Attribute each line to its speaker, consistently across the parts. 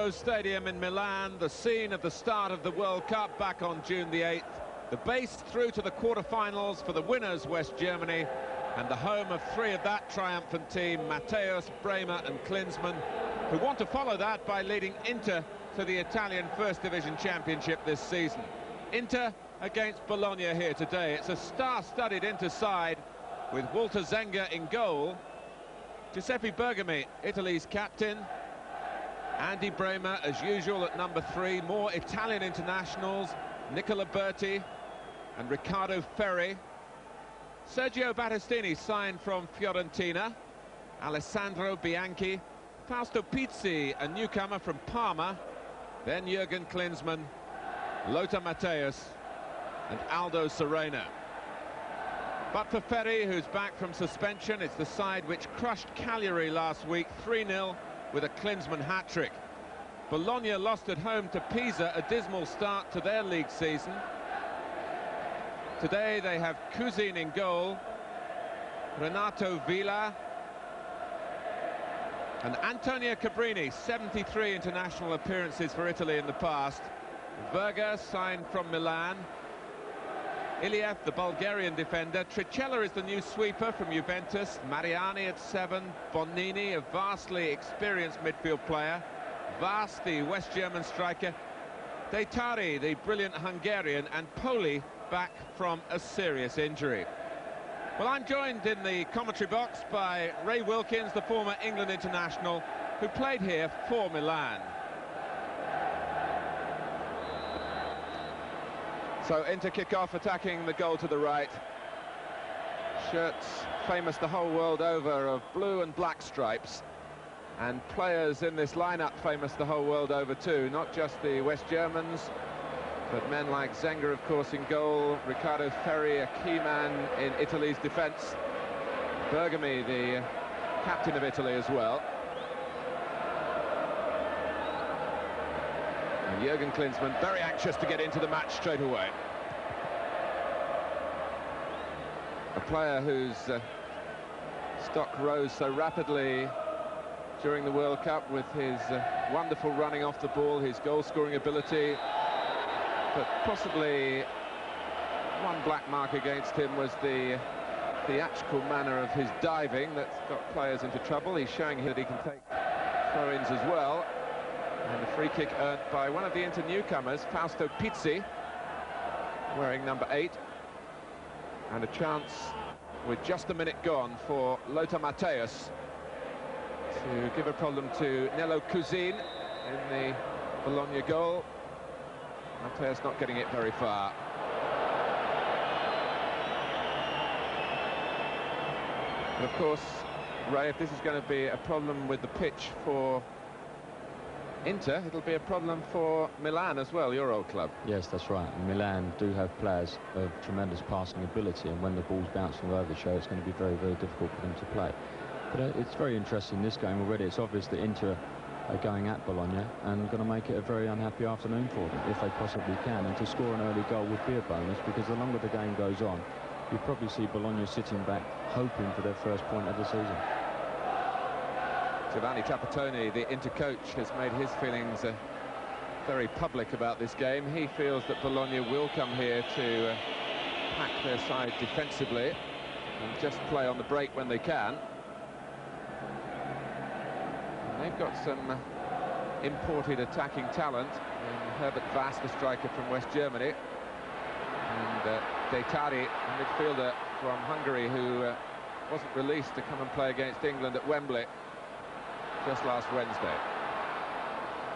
Speaker 1: Matthaus Stadium in Milan, the scene of the start of the World Cup back on June the 8th. The base through to the quarter-finals for the winners, West Germany, and the home of three of that triumphant team, Matthaus, Brehme and Klinsmann, who want to follow that by leading Inter to the Italian First Division Championship this season. Inter against Bologna here today. It's a star-studded Inter side with Walter Zenga in goal. Giuseppe Bergomi, Italy's captain. Andy Brehme, as usual, at number 3. More Italian internationals, Nicola Berti and Riccardo Ferri. Sergio Battistini signed from Fiorentina. Alessandro Bianchi. Fausto Pizzi, a newcomer from Parma. Then Jurgen Klinsmann, Lothar Matthaus and Aldo Serena. But for Ferri, who's back from suspension, it's the side which crushed Cagliari last week 3-0 with a Klinsmann hat-trick. Bologna lost at home to Pisa, a dismal start to their league season. Today they have Cusin in goal, Renato Villa and Antonio Cabrini, 73 international appearances for Italy in the past. Verga signed from Milan. Iliev, the Bulgarian defender. Tricella is the new sweeper from Juventus. Mariani at 7. Bonini, a vastly experienced midfield player. Vas, the West German striker. Detari, the brilliant Hungarian. And Poli back from a serious injury. Well, I'm joined in the commentary box by Ray Wilkins, the former England international, who played here for Milan. So Inter kick off, attacking the goal to the right. Shirts famous the whole world over of blue and black stripes. And players in this lineup famous the whole world over too, not just the West Germans, but men like Zenga, of course, in goal. Riccardo Ferri, a key man in Italy's defence. Bergomi, the captain of Italy as well. And Jurgen Klinsmann, very anxious to get into the match straight away. A player whose stock rose so rapidly during the World Cup with his wonderful running off the ball, his goal-scoring ability. But possibly one black mark against him was the theatrical manner of his diving that's got players into trouble. He's showing here that he can take throw-ins as well. And a free kick earned by one of the Inter newcomers, Fausto Pizzi, wearing number 8. And a chance with just a minute gone for Lothar Matthaus to give a problem to Nello Cusin in the Bologna goal. Matthaus not getting it very far. And of course, Ray, if this is going to be a problem with the pitch for Inter, it'll be a problem for Milan as well, your old club.
Speaker 2: Yes, that's right. And Milan do have players of tremendous passing ability, and when the ball's bouncing over the show, it's going to be very, very difficult for them to play. But it's very interesting, this game already. It's obvious that Inter are going at Bologna and going to make it a very unhappy afternoon for them, if they possibly can. And to score an early goal would be a bonus, because the longer the game goes on, you probably see Bologna sitting back, hoping for their first point of the season.
Speaker 1: Giovanni Trapattoni, the Inter coach, has made his feelings very public about this game. He feels that Bologna will come here to pack their side defensively and just play on the break when they can. And they've got some imported attacking talent in Herbert Vas, the striker from West Germany, and Detari, a midfielder from Hungary, who wasn't released to come and play against England at Wembley just last Wednesday.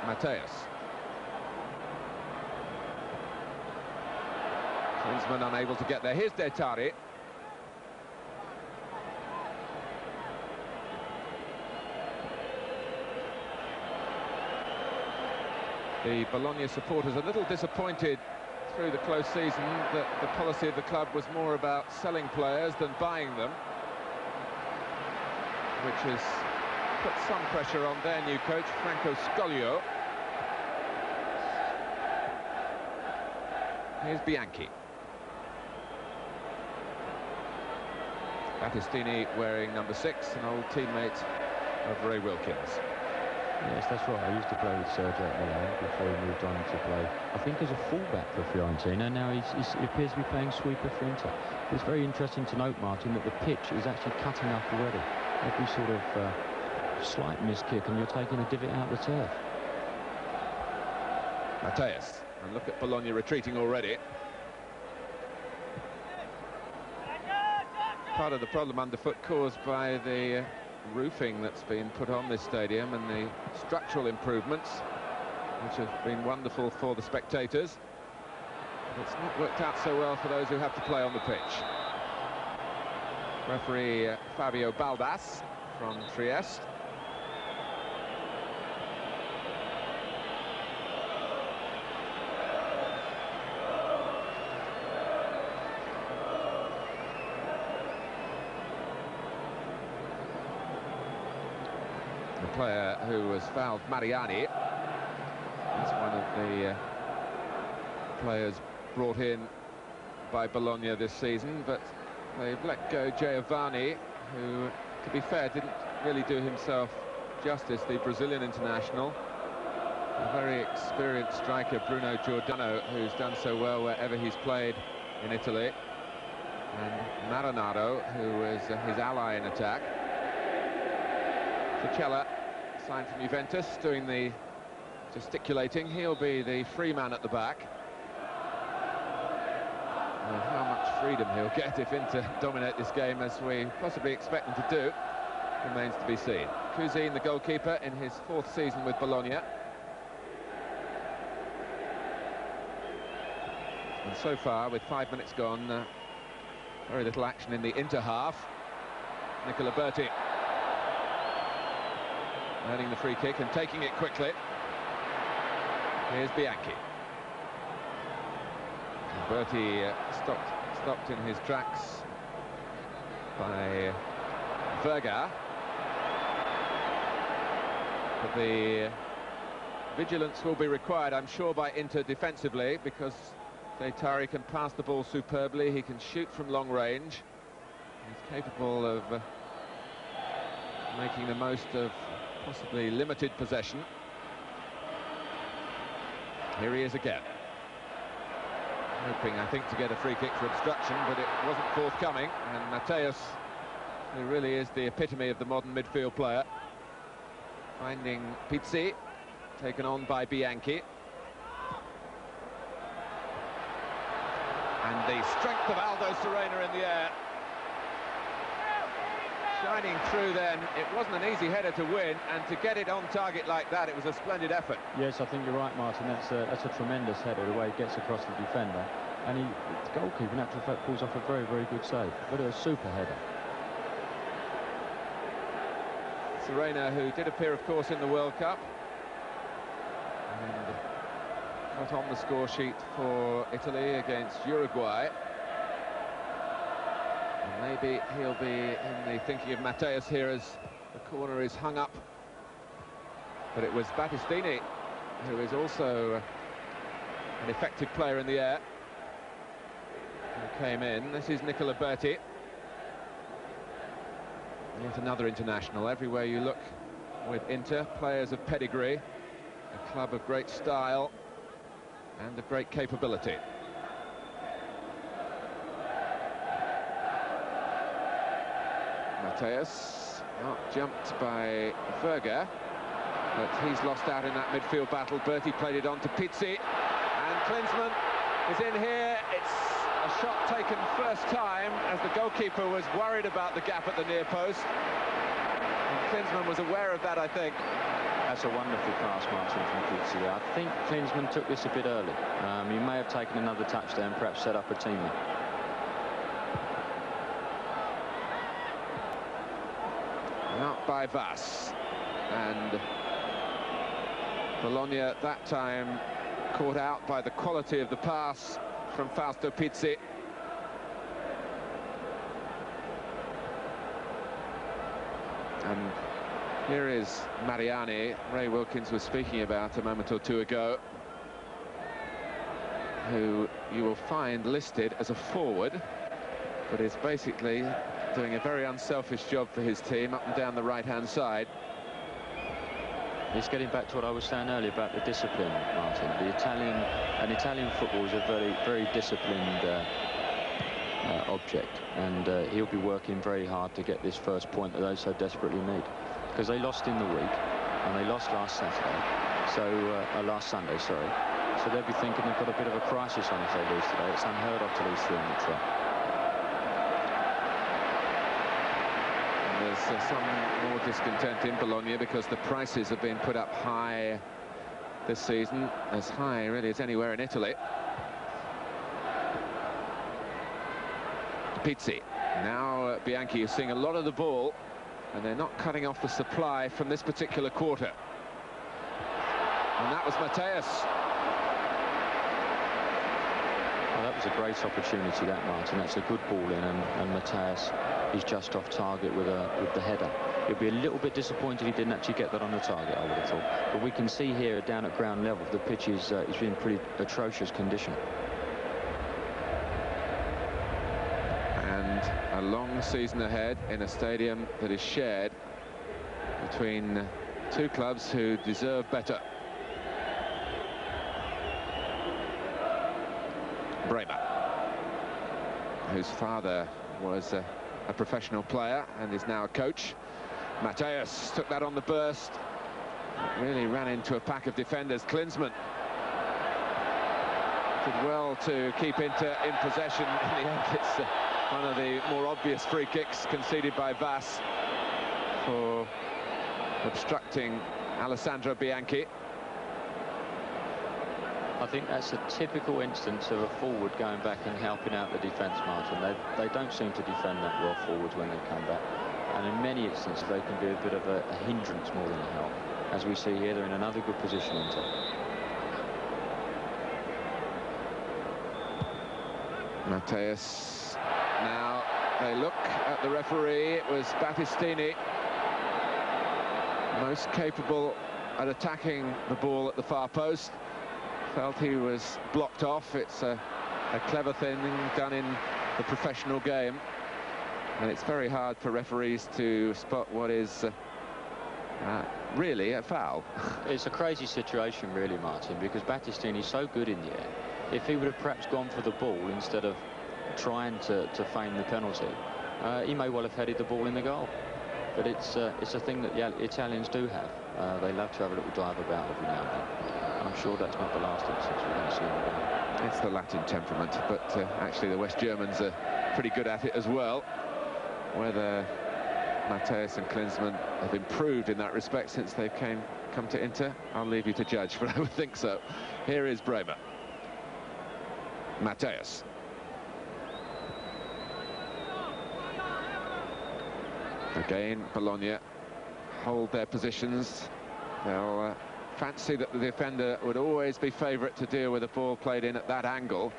Speaker 1: Matthaus. Klinsmann unable to get there. Here's Detari. The Bologna supporters a little disappointed through the close season that the policy of the club was more about selling players than buying them, which has put some pressure on their new coach, Franco Scoglio. Here's Bianchi. Battistini wearing number 6, an old teammate of Ray Wilkins.
Speaker 2: Yes, that's right. I used to play with Sergio at Milan before he moved on to play, I think, as a fullback for Fiorentina. Now he appears to be playing sweeper for Inter. It's very interesting to note, Martin, that the pitch is actually cutting up already. Every sort of slight miskick and you're taking a divot out the turf.
Speaker 1: Matthaus, and look at Bologna retreating already. Part of the problem underfoot caused by the roofing that's been put on this stadium and the structural improvements, which have been wonderful for the spectators. But it's not worked out so well for those who have to play on the pitch. Referee Fabio Baldas from Trieste. The player who was fouled, Mariani, is one of the players brought in by Bologna this season, but they've let go Giovanni, who, to be fair, didn't really do himself justice, the Brazilian international. A very experienced striker, Bruno Giordano, who's done so well wherever he's played in Italy, and Marinaro, who is his ally in attack. Ficella, signed from Juventus, doing the gesticulating. He'll be the free man at the back. Well, how much freedom he'll get if Inter dominate this game, as we possibly expect them to do, remains to be seen. Cusin, the goalkeeper, in his 4th season with Bologna. And so far, with 5 minutes gone, very little action in the Inter half. Nicola Berti earning the free kick and taking it quickly. Here's Bianchi. And Berti stopped in his tracks by Verga. But the vigilance will be required, I'm sure, by Inter defensively, because Tari can pass the ball superbly. He can shoot from long range. He's capable of making the most of possibly limited possession. Here he is again, hoping, I think, to get a free kick for obstruction, but it wasn't forthcoming. And Matthaus, who really is the epitome of the modern midfield player, finding Pizzi, taken on by Bianchi. And the strength of Aldo Serena in the air, shining through then. It wasn't an easy header to win, and to get it on target like that, it was a splendid effort.
Speaker 2: Yes, I think you're right, Martin. That's a tremendous header, the way it gets across the defender. And the goalkeeper, in actual fact, pulls off a very, very good save. But a super header.
Speaker 1: Serena, who did appear, of course, in the World Cup, and got on the score sheet for Italy against Uruguay. And maybe he'll be in the thinking of Matthaus here as the corner is hung up. But it was Battistini, who is also an effective player in the air, who came in. This is Nicola Berti. Yet another international. Everywhere you look with Inter, players of pedigree, a club of great style and of great capability. Matthaus out-jumped by Verga, but he's lost out in that midfield battle. Berti played it on to Pizzi, and Klinsmann is in here. It's a shot taken first time, as the goalkeeper was worried about the gap at the near post. And Klinsmann was aware of that, I think.
Speaker 2: That's a wonderful pass, Martin, from Pizzi. I think Klinsmann took this a bit early. He may have taken another touch there and perhaps set up a teammate.
Speaker 1: Out by Vas, and Bologna at that time caught out by the quality of the pass from Fausto Pizzi. And here is Mariani, Ray Wilkins was speaking about a moment or two ago, who you will find listed as a forward, but is basically doing a very unselfish job for his team up and down the right-hand side.
Speaker 2: It's getting back to what I was saying earlier about the discipline, Martin. Italian football is a very, very disciplined object, and he'll be working very hard to get this first point that they so desperately need, because they lost in the week and they lost last Saturday, so last Sunday, sorry. So they'll be thinking they've got a bit of a crisis on if they lose today. It's unheard of to lose 3 on the trot.
Speaker 1: There's some more discontent in Bologna because the prices have been put up high this season, as high really as anywhere in Italy. Pizzi. Now Bianchi is seeing a lot of the ball, and they're not cutting off the supply from this particular quarter. And that was Matthaus.
Speaker 2: Well, that was a great opportunity, that, Martin. That's a good ball in, and Matthaus is just off target with the header. He'll be a little bit disappointed he didn't actually get that on the target, I would have thought. But we can see here down at ground level the pitch is in pretty atrocious condition.
Speaker 1: And a long season ahead in a stadium that is shared between two clubs who deserve better. Brehme, whose father was a professional player and is now a coach. Matthaus took that on the burst. Really ran into a pack of defenders. Klinsmann did well to keep Inter in possession. In the end, it's one of the more obvious free kicks conceded by Vas for obstructing Alessandro Bianchi.
Speaker 2: I think that's a typical instance of a forward going back and helping out the defence, Martin. They don't seem to defend that well forwards when they come back, and in many instances they can be a bit of a hindrance more than a help. As we see here, they're in another good position. Inter.
Speaker 1: Matthaus. Now they look at the referee. It was Battistini, most capable at attacking the ball at the far post. Felt he was blocked off. It's a clever thing done in the professional game, and it's very hard for referees to spot what is really a foul.
Speaker 2: It's a crazy situation, really, Martin, because Battistini's so good in the air. If he would have perhaps gone for the ball instead of trying to feign the penalty, he may well have headed the ball in the goal. But it's a thing that the Italians do have. They love to have a little dive about every now and then. I'm sure that's not the last instance we're going to see in the game.
Speaker 1: It's the Latin temperament, but actually the West Germans are pretty good at it as well. Whether Matthaus and Klinsmann have improved in that respect since they've come to Inter, I'll leave you to judge, but I would think so. Here is Brehme. Matthaus. Again, Bologna hold their positions. They'll fancy that the defender would always be favourite to deal with a ball played in at that angle,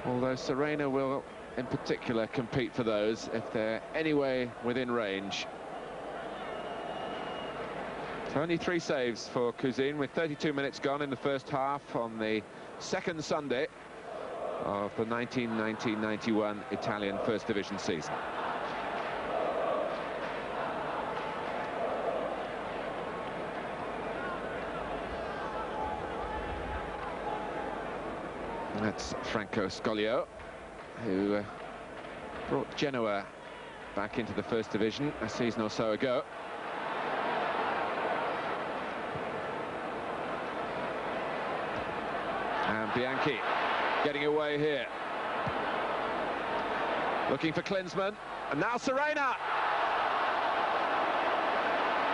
Speaker 1: although Serena will in particular compete for those if they're anyway within range. So only 3 saves for Cusin with 32 minutes gone in the first half on the second Sunday of the 1990-91 Italian First Division season. That's Franco Scoglio, who brought Genoa back into the First Division a season or so ago. And Bianchi getting away here. Looking for Klinsmann, and now Serena!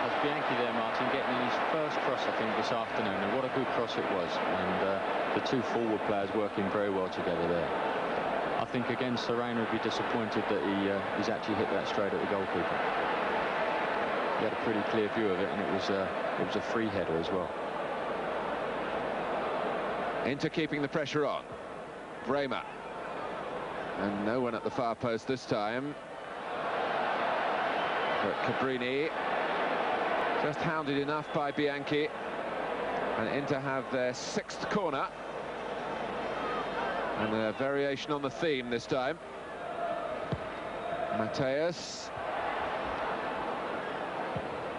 Speaker 2: That's Bianchi there, Martin, getting in his first cross, I think, this afternoon, and what a good cross it was. And the two forward players working very well together there. I think again Serena would be disappointed that he's actually hit that straight at the goalkeeper. He had a pretty clear view of it, and it was a free header as well.
Speaker 1: Inter keeping the pressure on. Brehme, and no one at the far post this time. But Cabrini just hounded enough by Bianchi, and Inter have their 6th corner, and a variation on the theme this time. Matthaus,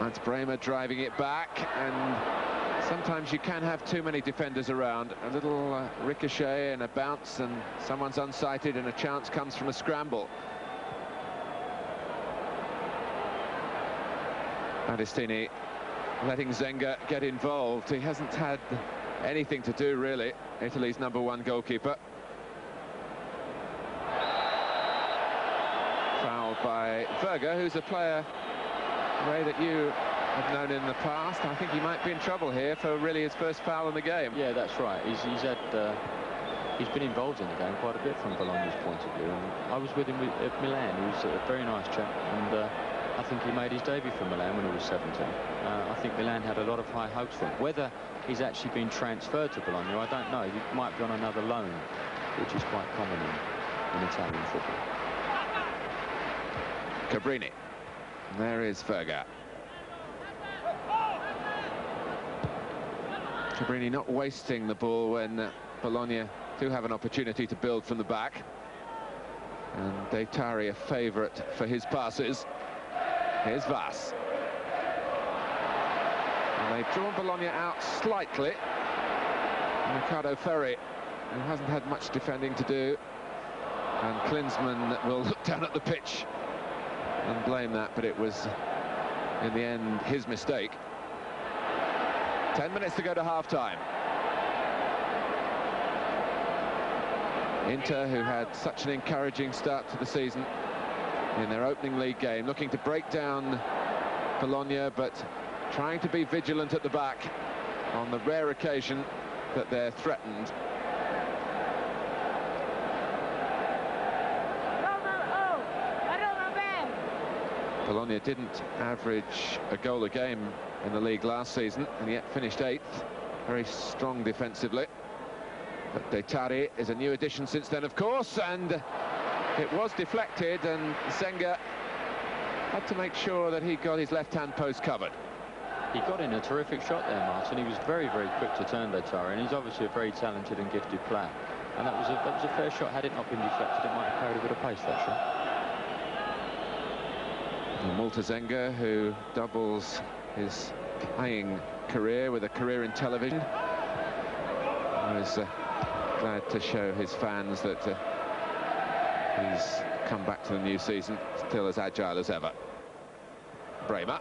Speaker 1: Now it's Brehme driving it back, and sometimes you can have too many defenders around. A little ricochet and a bounce, and someone's unsighted, and a chance comes from a scramble. Battistini letting Zenga get involved. He hasn't had anything to do, really, Italy's #1 goalkeeper. Fouled by Verga, who's a player, Ray, that you have known in the past. I think he might be in trouble here for really his first foul in the game.
Speaker 2: Yeah, that's right. He's been involved in the game quite a bit from Bologna's point of view. And I was with him at Milan. He was a very nice chap, and I think he made his debut for Milan when he was 17. I think Milan had a lot of high hopes for him. Whether he's actually been transferred to Bologna, I don't know. He might be on another loan, which is quite common in Italian football.
Speaker 1: Cabrini. There is Verga. Cabrini not wasting the ball when Bologna do have an opportunity to build from the back. And Deitari a favourite for his passes. Here's Vas. And they've drawn Bologna out slightly. Riccardo Ferri, who hasn't had much defending to do. And Klinsmann will look down at the pitch and blame that, but it was, in the end, his mistake. 10 minutes to go to half-time. Inter, who had such an encouraging start to the season in their opening league game, looking to break down Bologna, but trying to be vigilant at the back on the rare occasion that they're threatened. Bologna didn't average a goal a game in the league last season, and yet finished 8th. Very strong defensively. But Deitari is a new addition since then, of course, and it was deflected, and Zenga had to make sure that he got his left-hand post covered.
Speaker 2: He got in a terrific shot there, Martin. He was very, very quick to turn Deitari, and he's obviously a very talented and gifted player. And that was a fair shot. Had it not been deflected, it might have carried a bit of pace, that shot.
Speaker 1: And Malta Zenga, who doubles his playing career with a career in television, was glad to show his fans that he's come back to the new season still as agile as ever. Brehme,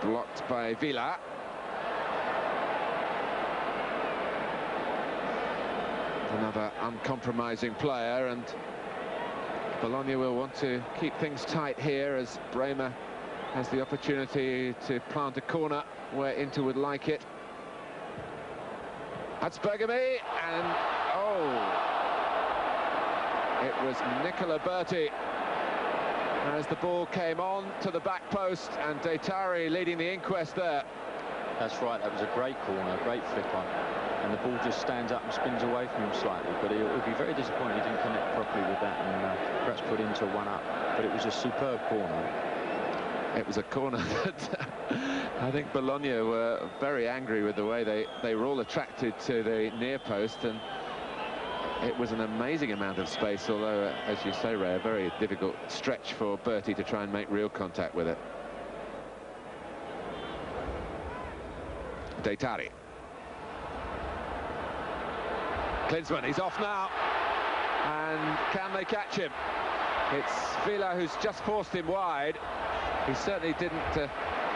Speaker 1: blocked by Villa. Another uncompromising player, and Bologna will want to keep things tight here as Brehme has the opportunity to plant a corner where Inter would like it. That's Bergomi, and it was Nicola Berti as the ball came on to the back post, and Deitari leading the inquest there.
Speaker 2: That's right, that was a great corner, great flick on, and the ball just stands up and spins away from him slightly, but it would be very disappointing he didn't connect properly with that and perhaps put into one up, but it was a superb corner.
Speaker 1: It was a corner that I think Bologna were very angry with the way they were all attracted to the near post, and it was an amazing amount of space, although, as you say, Ray, a very difficult stretch for Berti to try and make real contact with it. Deitari. Klinsmann, he's off now, and can they catch him? It's Villa who's just forced him wide. He certainly didn't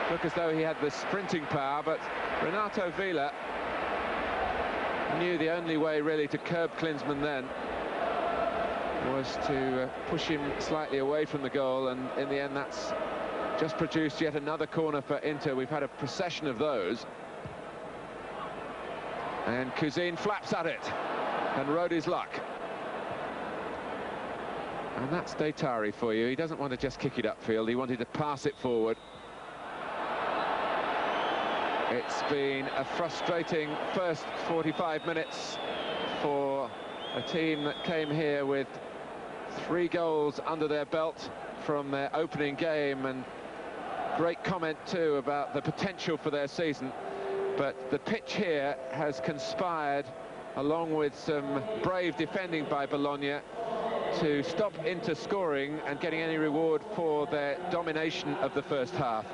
Speaker 1: look as though he had the sprinting power, but Renato Villa knew the only way really to curb Klinsmann then was to push him slightly away from the goal, and in the end that's just produced yet another corner for Inter. We've had a procession of those, and Cusin flaps at it and rode his luck. And that's Deitari for you. He doesn't want to just kick it upfield, he wanted to pass it forward. It's been a frustrating first 45 minutes for a team that came here with 3 goals under their belt from their opening game, and great comment too about the potential for their season. But the pitch here has conspired, along with some brave defending by Bologna, to stop Inter scoring and getting any reward for their domination of the first half.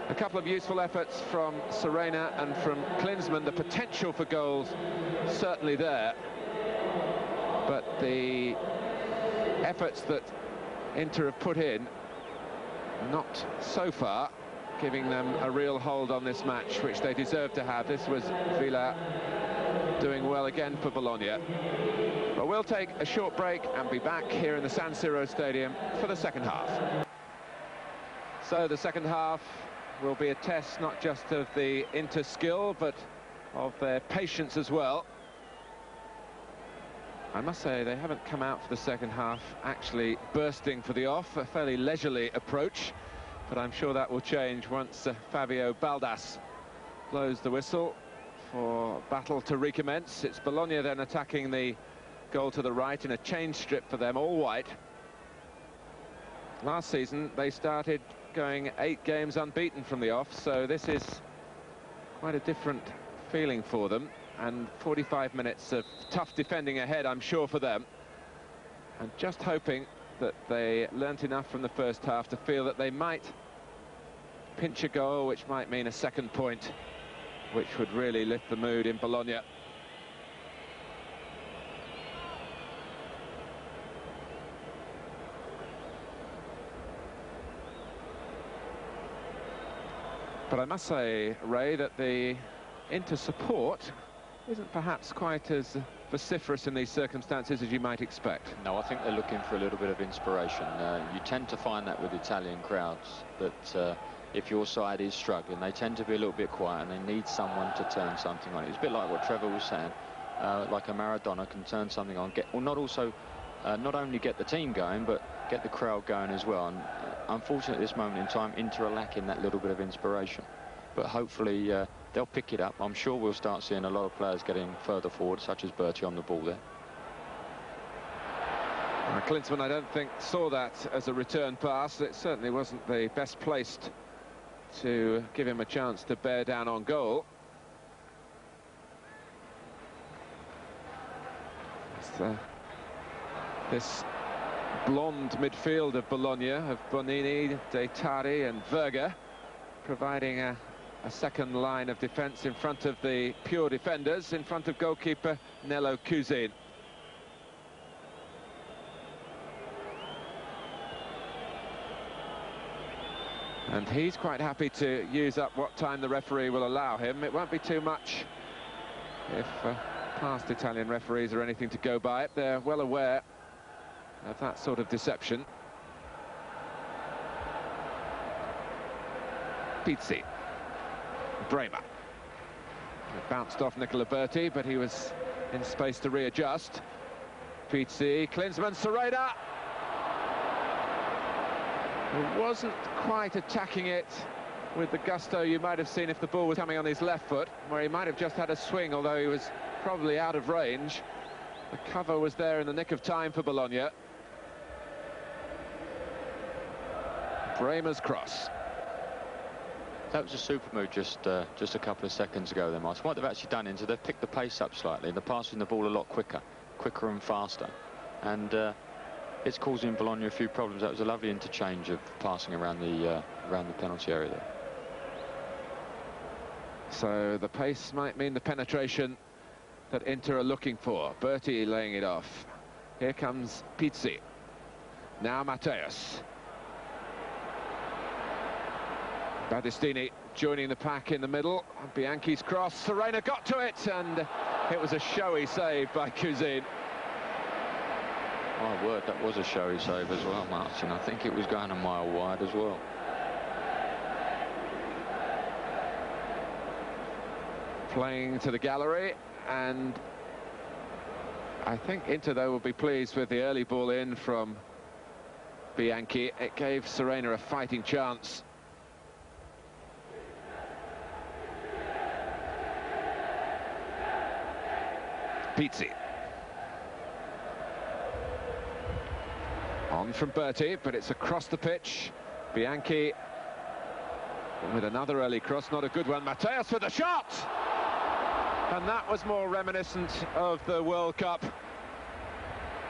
Speaker 1: A couple of useful efforts from Serena and from Klinsmann. The potential for goals certainly there, but the efforts that Inter have put in, not so far giving them a real hold on this match, which they deserve to have. This was Villa doing well again for Bologna. But we'll take a short break and be back here in the San Siro Stadium for the second half. So the second half will be a test not just of the Inter skill, but of their patience as well. I must say they haven't come out for the second half actually bursting for the off, a fairly leisurely approach, but I'm sure that will change once Fabio Baldas blows the whistle for battle to recommence. It's Bologna then attacking the goal to the right in a change strip for them, all white. Last season they started going 8 games unbeaten from the off, so this is quite a different feeling for them, and 45 minutes of tough defending ahead, I'm sure, for them. And just hoping that they learnt enough from the first half to feel that they might pinch a goal, which might mean a second point, which would really lift the mood in Bologna. But I must say, Ray, that the Inter support isn't perhaps quite as vociferous in these circumstances as you might expect.
Speaker 2: No, I think they're looking for a little bit of inspiration. You tend to find that with Italian crowds, that if your side is struggling, they tend to be a little bit quiet and they need someone to turn something on. It's a bit like what Trevor was saying, like a Maradona can turn something on, not only get the team going, but get the crowd going as well. And unfortunately at this moment in time, Inter are lacking that little bit of inspiration. But hopefully they'll pick it up. I'm sure we'll start seeing a lot of players getting further forward, such as Berti on the ball there.
Speaker 1: Klinsmann, I don't think, saw that as a return pass. It certainly wasn't the best placed to give him a chance to bear down on goal. This blonde midfield of Bologna, of Bonini, De Tari and Verga, providing a second line of defence in front of the pure defenders, in front of goalkeeper Nello Cusin. And he's quite happy to use up what time the referee will allow him. It won't be too much if past Italian referees are anything to go by. They're well aware of that sort of deception. Pizzi. Brehme. It bounced off Nicola Berti, but he was in space to readjust. Pizzi, Klinsmann, Serena. He wasn't quite attacking it with the gusto you might have seen if the ball was coming on his left foot, where he might have just had a swing, although he was probably out of range. The cover was there in the nick of time for Bologna. Brehme's cross.
Speaker 2: That was a super move just a couple of seconds ago there, Martin. What they've actually done is they've picked the pace up slightly. They're passing the ball a lot quicker and faster. And it's causing Bologna a few problems. That was a lovely interchange of passing around the penalty area there.
Speaker 1: So the pace might mean the penetration that Inter are looking for. Berti laying it off. Here comes Pizzi. Now Matthaus. Battistini joining the pack in the middle. Bianchi's cross. Serena got to it, and it was a showy save by Cusin.
Speaker 2: My word, that was a showy save as well, Martin. I think it was going a mile wide as well.
Speaker 1: Playing to the gallery, and I think Inter, though, will be pleased with the early ball in from Bianchi. It gave Serena a fighting chance. Pizzi. On from Berti, but it's across the pitch. Bianchi with another early cross, not a good one. Matthaus with a shot! And that was more reminiscent of the World Cup.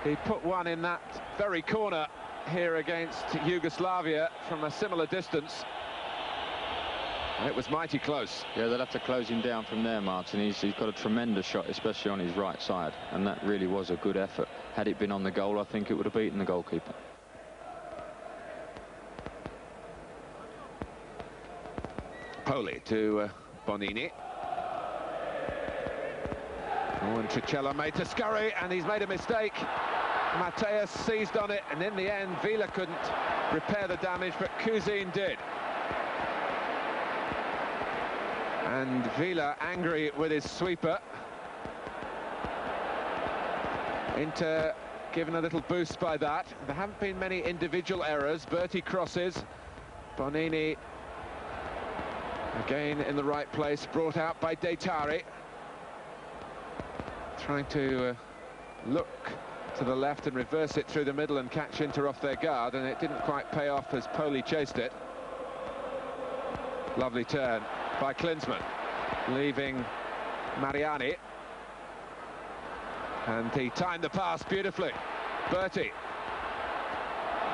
Speaker 1: He put one in that very corner here against Yugoslavia from a similar distance. And it was mighty close.
Speaker 2: Yeah, they'll have to close him down from there, Martin. He's got a tremendous shot, especially on his right side, and that really was a good effort. Had it been on the goal, I think it would have beaten the goalkeeper.
Speaker 1: Poli to Bonini. Oh, and Tricella made to scurry, and he's made a mistake. Matthaus seized on it, and in the end, Vila couldn't repair the damage, but Cusin did. And Vila angry with his sweeper. Inter given a little boost by that. There haven't been many individual errors. Berti crosses. Bonini again in the right place, brought out by Deitari. Trying to look to the left and reverse it through the middle and catch Inter off their guard, and it didn't quite pay off as Poli chased it. Lovely turn by Klinsmann, leaving Mariani. And he timed the pass beautifully. Berti.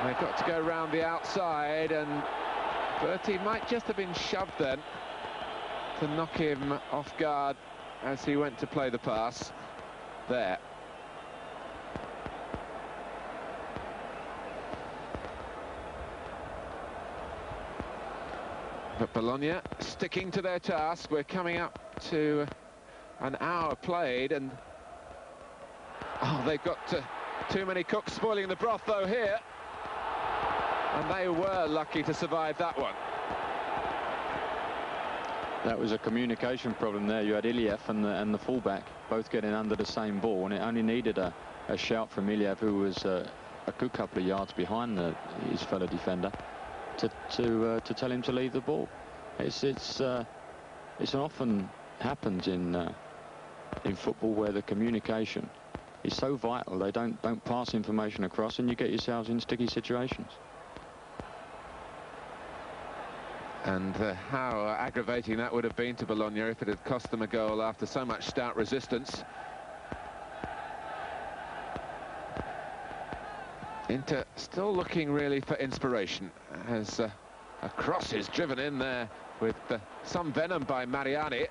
Speaker 1: They've got to go round the outside, and Berti might just have been shoved then to knock him off guard as he went to play the pass there. But Bologna sticking to their task. We're coming up to an hour played, and they've got too many cooks spoiling the broth though here, and they were lucky to survive that one.
Speaker 2: That was a communication problem there. You had Iliev and the fullback both getting under the same ball, and it only needed a shout from Iliev, who was a good couple of yards behind his fellow defender, to tell him to leave the ball. It's often happens in football where the communication is so vital. They don't pass information across, and you get yourselves in sticky situations.
Speaker 1: And how aggravating that would have been to Bologna if it had cost them a goal after so much stout resistance. Inter still looking really for inspiration as a cross is driven in there with some venom by Mariani,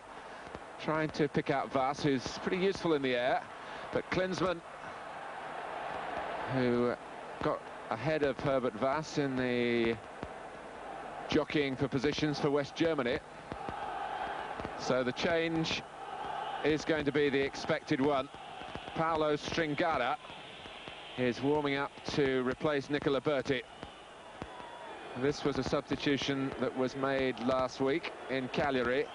Speaker 1: trying to pick out Vass, who's pretty useful in the air. But Klinsmann, who got ahead of Herbert Vass in the jockeying for positions for West Germany. So the change is going to be the expected one. Paolo Stringara is warming up to replace Nicola Berti. This was a substitution that was made last week in Cagliari,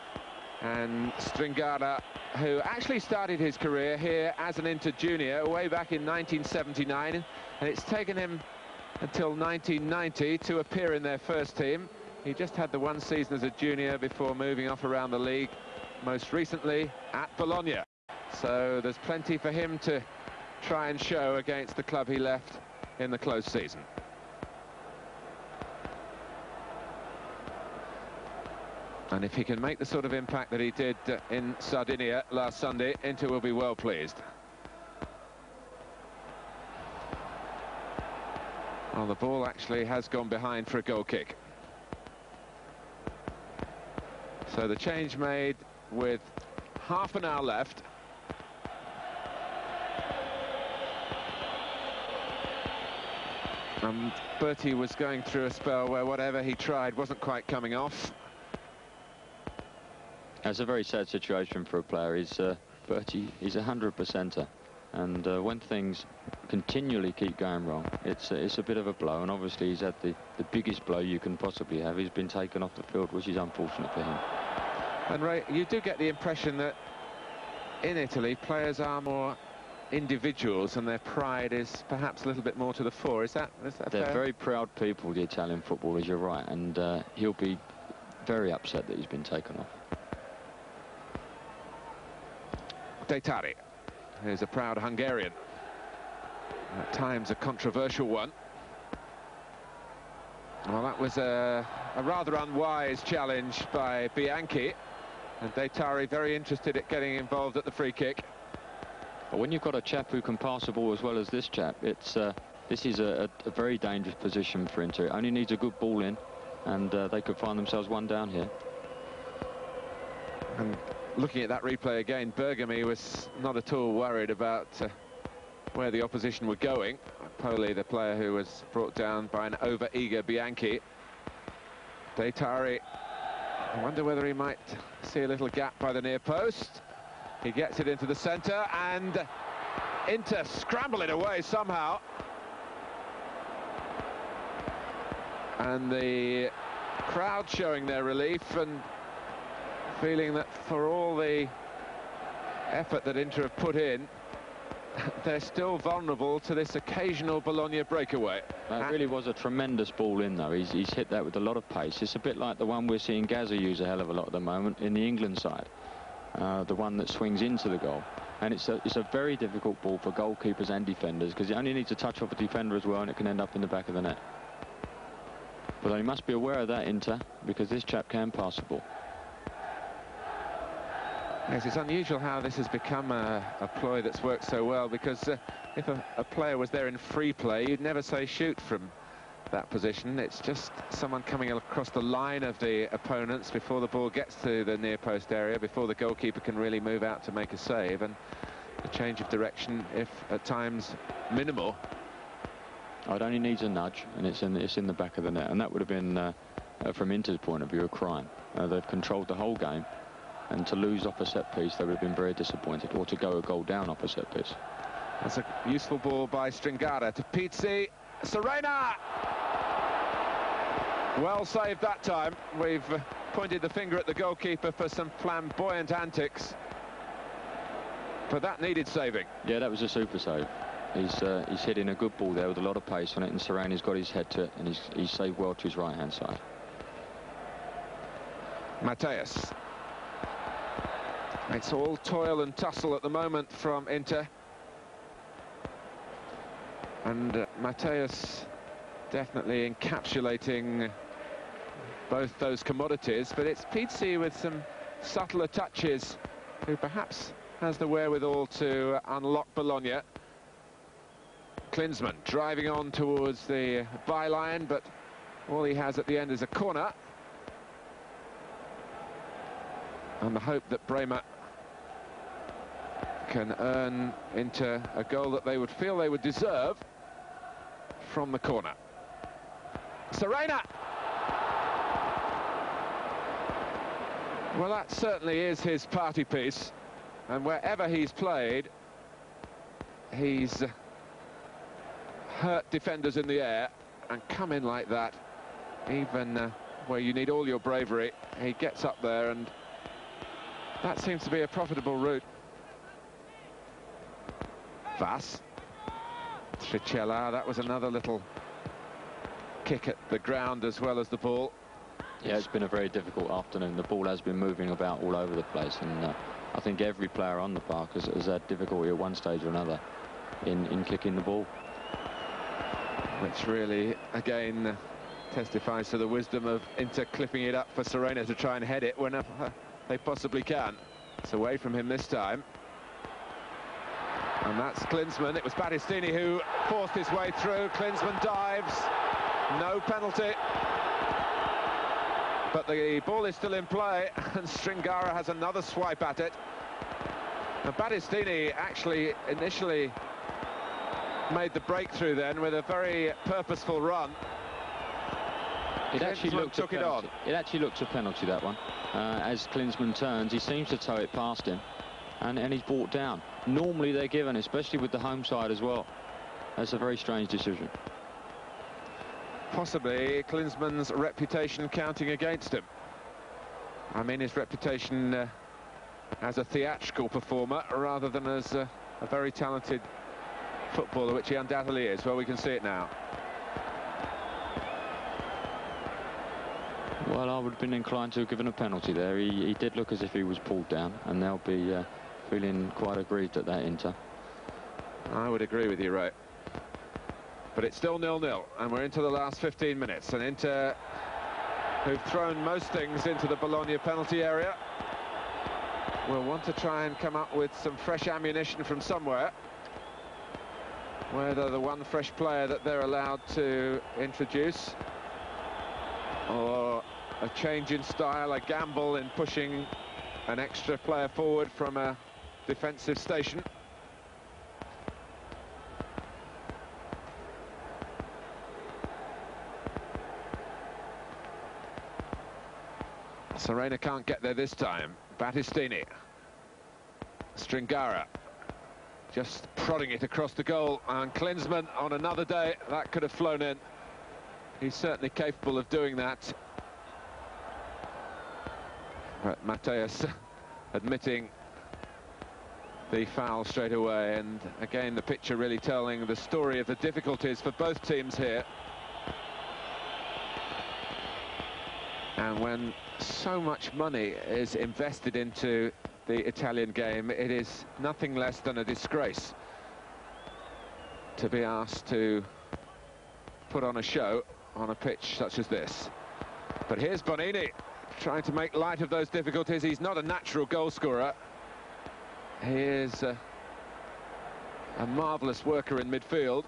Speaker 1: and Stringara, who actually started his career here as an Inter junior way back in 1979, and it's taken him until 1990 to appear in their first team. He just had the one season as a junior before moving off around the league, most recently at Bologna. So there's plenty for him to try and show against the club he left in the close season. And if he can make the sort of impact that he did in Sardinia last Sunday, Inter will be well pleased. Well, the ball actually has gone behind for a goal kick. So the change made with half an hour left. Berti was going through a spell where whatever he tried wasn't quite coming off.
Speaker 2: It's a very sad situation for a player. Berti is 100%er, and when things continually keep going wrong, it's a bit of a blow, and obviously he's had the biggest blow you can possibly have. He's been taken off the field, which is unfortunate for him.
Speaker 1: And Ray, you do get the impression that in Italy players are more individuals, and their pride is perhaps a little bit more to the fore. Is that
Speaker 2: They're
Speaker 1: fair?
Speaker 2: very proud people, the Italian footballers, you're right, and he'll be very upset that he's been taken off.
Speaker 1: Deitari, who's a proud Hungarian, at times a controversial one. Well, that was a rather unwise challenge by Bianchi, and Deitari very interested at getting involved at the free kick.
Speaker 2: But when you've got a chap who can pass the ball as well as this chap, this is a very dangerous position for Inter. It only needs a good ball in, and they could find themselves one down here.
Speaker 1: And looking at that replay again, Bergomi was not at all worried about where the opposition were going. Poli, the player who was brought down by an over-eager Bianchi. Deitari, I wonder whether he might see a little gap by the near post. He gets it into the centre, and Inter scramble it away somehow. And the crowd showing their relief and feeling that for all the effort that Inter have put in, they're still vulnerable to this occasional Bologna breakaway.
Speaker 2: That really was a tremendous ball in, though. He's hit that with a lot of pace. It's a bit like the one we're seeing Gaza use a hell of a lot at the moment in the England side. The one that swings into the goal. And it's a very difficult ball for goalkeepers and defenders, because it only needs a touch off a defender as well, and it can end up in the back of the net. But they must be aware of that, Inter, because this chap can pass the ball.
Speaker 1: Yes, it's unusual how this has become a ploy that's worked so well, because if a player was there in free play, you'd never say shoot from that position. It's just someone coming across the line of the opponents before the ball gets to the near post area, before the goalkeeper can really move out to make a save, and a change of direction, if at times minimal.
Speaker 2: It only needs a nudge, and it's in the back of the net, and that would have been, from Inter's point of view, a crime. They've controlled the whole game, and to lose off a set piece, they would have been very disappointed, or to go a goal down off a set piece.
Speaker 1: That's a useful ball by Stringara to Pizzi. Serena! Well saved that time. We've pointed the finger at the goalkeeper for some flamboyant antics, but that needed saving.
Speaker 2: Yeah, that was a super save. He's hitting a good ball there with a lot of pace on it, and Serena's got his head to it, and he's saved well to his right-hand side.
Speaker 1: Matthaus. It's all toil and tussle at the moment from Inter. And Matthaus definitely encapsulating both those commodities, but it's Pizzi with some subtler touches who perhaps has the wherewithal to unlock Bologna. Klinsmann driving on towards the byline, but all he has at the end is a corner. And the hope that Brehme can earn Inter a goal that they would feel they would deserve from the corner. Serena! Well, that certainly is his party piece, and wherever he's played, he's hurt defenders in the air and come in like that, even where you need all your bravery. He gets up there, and that seems to be a profitable route. Vas. Tricella, that was another little kick at the ground as well as the ball.
Speaker 2: Yeah, it's been a very difficult afternoon. The ball has been moving about all over the place, and I think every player on the park has had difficulty at one stage or another in kicking the ball.
Speaker 1: Which really, again, testifies to the wisdom of Inter clipping it up for Serena to try and head it whenever they possibly can. It's away from him this time. And that's Klinsmann. It was Battistini who forced his way through. Klinsmann dives. No penalty. But the ball is still in play, and Stringara has another swipe at it. And Battistini actually initially made the breakthrough then with a very purposeful run.
Speaker 2: It actually looked
Speaker 1: took it on.
Speaker 2: It actually looks a penalty, that one. As Klinsmann turns, he seems to tow it past him, and he's brought down. Normally they're given, especially with the home side as well. That's a very strange decision.
Speaker 1: Possibly Klinsmann's reputation counting against him. I mean, his reputation as a theatrical performer rather than as a very talented footballer, which he undoubtedly is. Well, we can see it now.
Speaker 2: Well, I would have been inclined to have given a penalty there. He did look as if he was pulled down, and they'll be feeling quite aggrieved at that, Inter.
Speaker 1: I would agree with you, right. But it's still 0-0, and we're into the last 15 minutes. And Inter, who've thrown most things into the Bologna penalty area, will want to try and come up with some fresh ammunition from somewhere. Whether the one fresh player that they're allowed to introduce, or a change in style, a gamble in pushing an extra player forward from a defensive station. Serena can't get there this time. Battistini. Stringara. Just prodding it across the goal. And Klinsmann, on another day, that could have flown in. He's certainly capable of doing that. But Matthaus admitting the foul straight away. And again, the picture really telling the story of the difficulties for both teams here. And when so much money is invested into the Italian game, it is nothing less than a disgrace to be asked to put on a show on a pitch such as this. But here's Bonini trying to make light of those difficulties. He's not a natural goal scorer. He is a marvellous worker in midfield.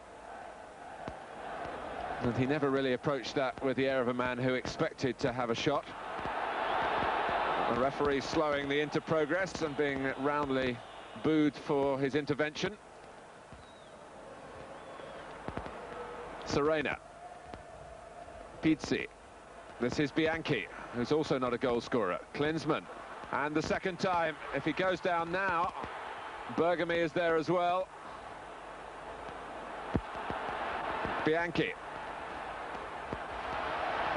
Speaker 1: And he never really approached that with the air of a man who expected to have a shot. The referee slowing the Inter progress and being roundly booed for his intervention. Serena. Pizzi. This is Bianchi, who's also not a goal scorer. Klinsmann. And the second time, if he goes down now, Bergomi is there as well. Bianchi.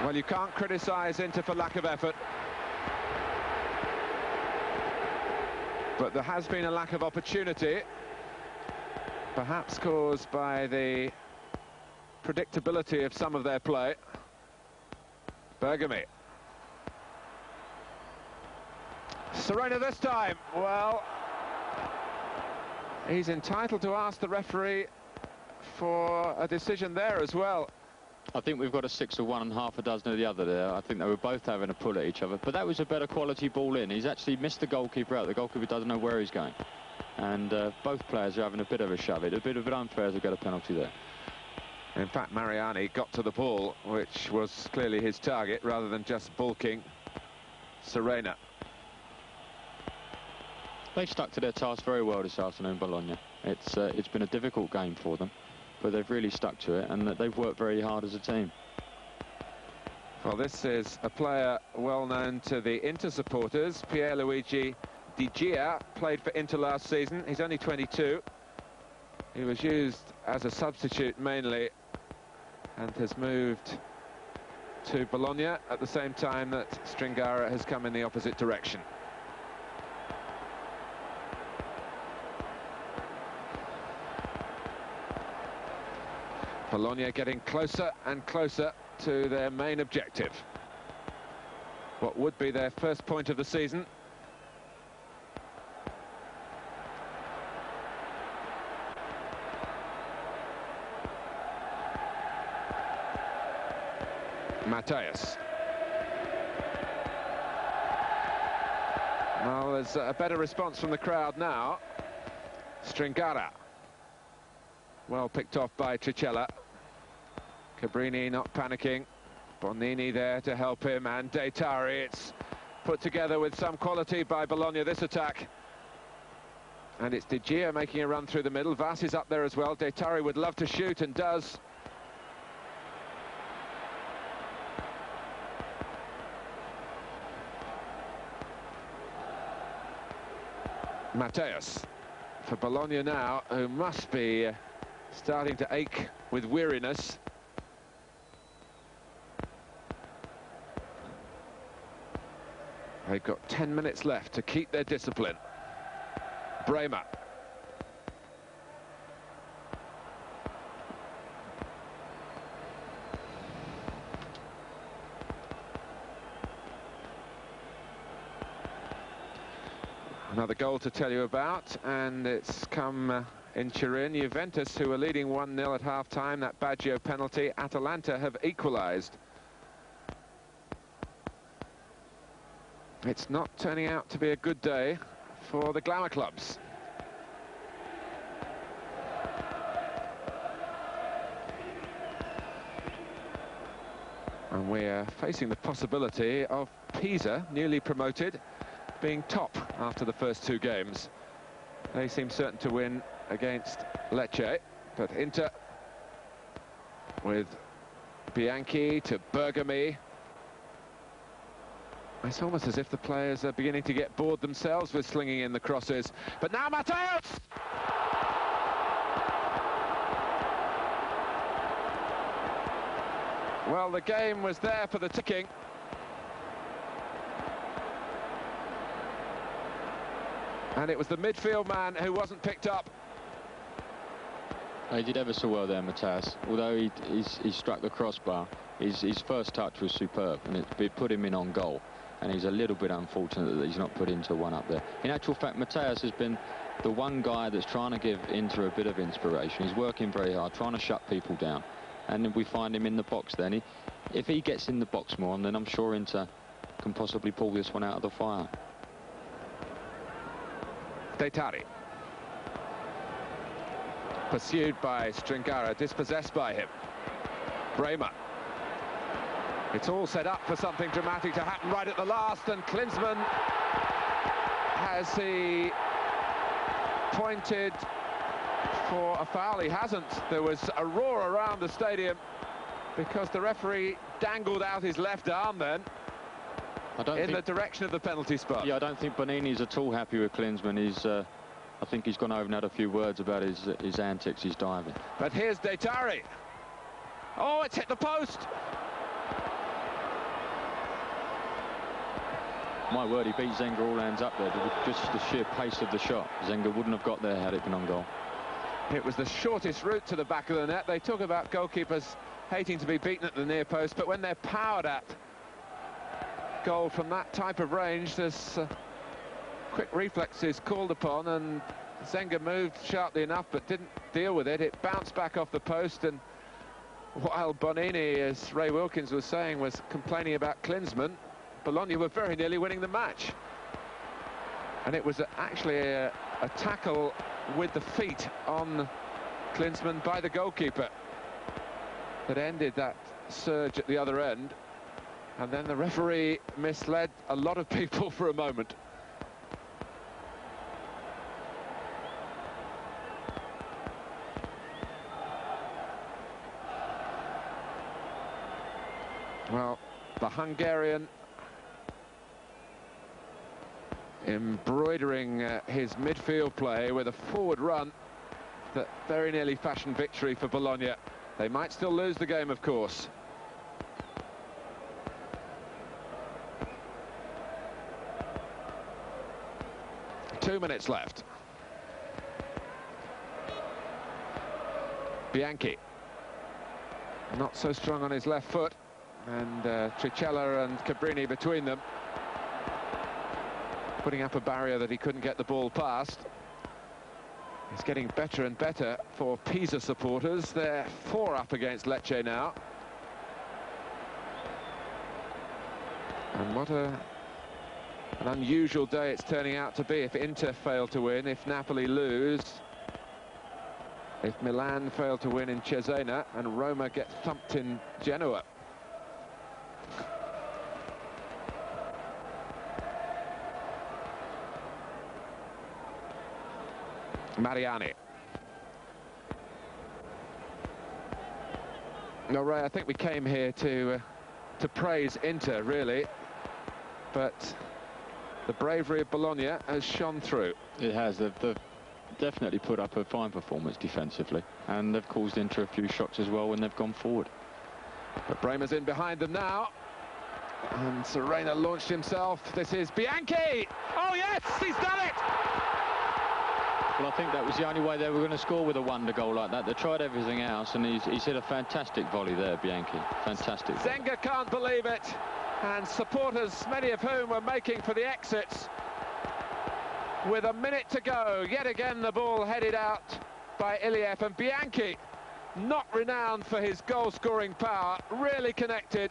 Speaker 1: Well, you can't criticise Inter for lack of effort. But there has been a lack of opportunity, perhaps caused by the predictability of some of their play. Bergomi. Serena this time. Well, he's entitled to ask the referee for a decision there as well.
Speaker 2: I think we've got a 6 of one and half a dozen of the other there. I think they were both having a pull at each other, but that was a better quality ball in. He's actually missed the goalkeeper out. The goalkeeper doesn't know where he's going. And both players are having a bit of a shove. It's a bit unfair to get a penalty there.
Speaker 1: In fact, Mariani got to the ball, which was clearly his target, rather than just bulking Serena.
Speaker 2: They stuck to their task very well this afternoon, Bologna. It's been a difficult game for them, but they've really stuck to it, and they've worked very hard as a team.
Speaker 1: Well, this is a player well known to the Inter supporters. Pierluigi Di Gia played for Inter last season. He's only 22. He was used as a substitute mainly, and has moved to Bologna at the same time that Stringara has come in the opposite direction. Bologna getting closer and closer to their main objective. What would be their first point of the season. Matthaus. Well, there's a better response from the crowd now. Stringara. Well picked off by Tricella. Cabrini not panicking. Bonini there to help him, and Deitari. It's put together with some quality by Bologna, this attack. And it's Di Gia making a run through the middle. Vas is up there as well. Deitari would love to shoot and does. Matthaus for Bologna now, who must be starting to ache with weariness. They've got 10 minutes left to keep their discipline. Brehme. Another goal to tell you about, and it's come in Turin. Juventus, who were leading 1-0 at half-time, that Baggio penalty. Atalanta have equalised. It's not turning out to be a good day for the glamour clubs. And we're facing the possibility of Pisa, newly promoted, being top after the first two games. They seem certain to win against Lecce, but Inter with Bianchi to Bergomi. It's almost as if the players are beginning to get bored themselves with slinging in the crosses. But now Matthaus! Well, the game was there for the ticking. And it was the midfield man who wasn't picked up.
Speaker 2: He did ever so well there, Matthaus. Although he struck the crossbar, his first touch was superb, and it put him in on goal. And he's a little bit unfortunate that he's not put into one up there. In actual fact, Matthaus has been the one guy that's trying to give Inter a bit of inspiration. He's working very hard, trying to shut people down. And we find him in the box then. If he gets in the box more, then I'm sure Inter can possibly pull this one out of the fire.
Speaker 1: Detari. Pursued by Stringara, dispossessed by him. Brehme. It's all set up for something dramatic to happen right at the last, and Klinsmann, has he pointed for a foul? He hasn't. There was a roar around the stadium because the referee dangled out his left arm then in the direction of the penalty spot.
Speaker 2: Yeah, I don't think Bonini's at all happy with Klinsmann. I think he's gone over and had a few words about his antics, his diving.
Speaker 1: But here's Detari. Oh, it's hit the post.
Speaker 2: My word, he beat Zenga all hands up there. Just the sheer pace of the shot. Zenga wouldn't have got there had it been on goal.
Speaker 1: It was the shortest route to the back of the net. They talk about goalkeepers hating to be beaten at the near post, but when they're powered at goal from that type of range, there's quick reflexes called upon, and Zenga moved sharply enough but didn't deal with it. It bounced back off the post, and while Bonini, as Ray Wilkins was saying, was complaining about Klinsmann, Bologna were very nearly winning the match. And it was actually a tackle with the feet on Klinsmann by the goalkeeper that ended that surge at the other end. And then the referee misled a lot of people for a moment. Well, the Hungarian embroidering his midfield play with a forward run that very nearly fashioned victory for Bologna. They might still lose the game, of course. Two minutes left. Bianchi, not so strong on his left foot, and Tricella and Cabrini between them, putting up a barrier that he couldn't get the ball past. It's getting better and better for Pisa supporters. They're 4 up against Lecce now. And what an unusual day it's turning out to be if Inter fail to win, if Napoli lose, if Milan fail to win in Cesena, and Roma get thumped in Genoa. Mariani. No, Ray, I think we came here to praise Inter, really, but the bravery of Bologna has shone through.
Speaker 2: It has. They've definitely put up a fine performance defensively, and they've caused Inter a few shocks as well when they've gone forward.
Speaker 1: But Brehme's in behind them now, and Serena launched himself. This is Bianchi. Oh yes, he's done it.
Speaker 2: Well, I think that was the only way they were going to score with a wonder goal like that. They tried everything else, and he's hit a fantastic volley there, Bianchi. Fantastic.
Speaker 1: Zenga can't believe it, and supporters, many of whom were making for the exits. With a minute to go, yet again the ball headed out by Iliev, and Bianchi, not renowned for his goal-scoring power, really connected.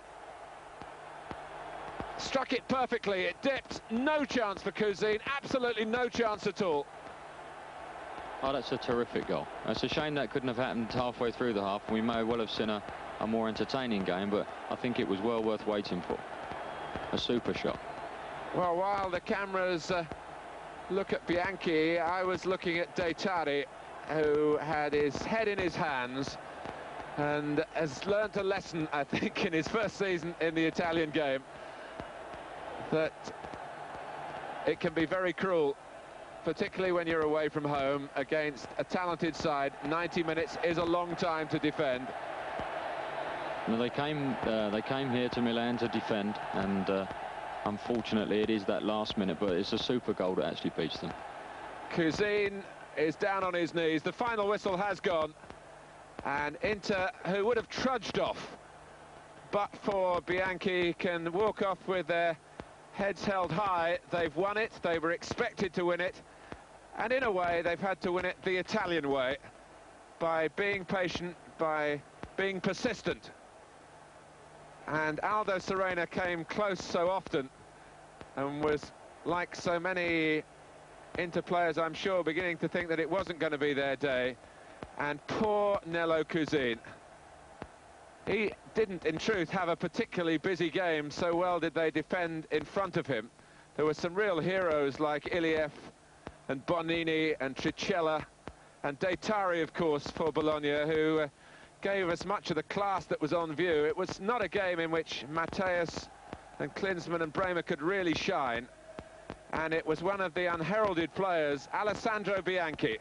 Speaker 1: Struck it perfectly, it dipped, no chance for Cusin, absolutely no chance at all.
Speaker 2: Oh, that's a terrific goal. It's a shame that couldn't have happened halfway through the half. We may well have seen a more entertaining game, but I think it was well worth waiting for. A super shot.
Speaker 1: Well, while the cameras look at Bianchi, I was looking at Dettari, who had his head in his hands and has learnt a lesson, I think, in his first season in the Italian game, that it can be very cruel, particularly when you're away from home against a talented side. 90 minutes is a long time to defend.
Speaker 2: Well, they came here to Milan to defend, and unfortunately it is that last minute, but it's a super goal that actually beats them.
Speaker 1: Cusin is down on his knees. The final whistle has gone, and Inter, who would have trudged off but for Bianchi, can walk off with their heads held high. They've won it, they were expected to win it, and in a way they've had to win it the Italian way, by being patient, by being persistent. And Aldo Serena came close so often and was, like so many Inter players, I'm sure, beginning to think that it wasn't going to be their day. And poor Nello Cusin. He didn't, in truth, have a particularly busy game, so well did they defend in front of him. There were some real heroes like Iliev and Bonini and Tricella and Dettari, of course, for Bologna, who gave us much of the class that was on view. It was not a game in which Matthaus and Klinsmann and Brehme could really shine, and it was one of the unheralded players, Alessandro Bianchi,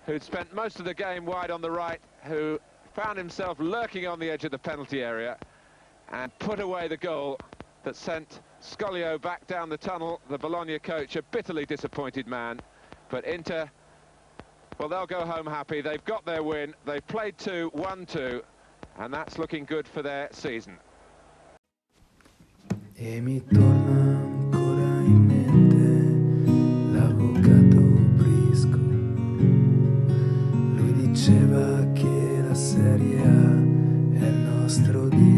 Speaker 1: who'd spent most of the game wide on the right, who found himself lurking on the edge of the penalty area and put away the goal that sent Scoglio back down the tunnel. The Bologna coach, a bitterly disappointed man. But Inter, well, they'll go home happy. They've got their win. They've played 2, won 2, and that's looking good for their season.
Speaker 3: E mi torna ancora in mente l'avvocato Brisco. Lui diceva che la Serie A è il nostro Dio.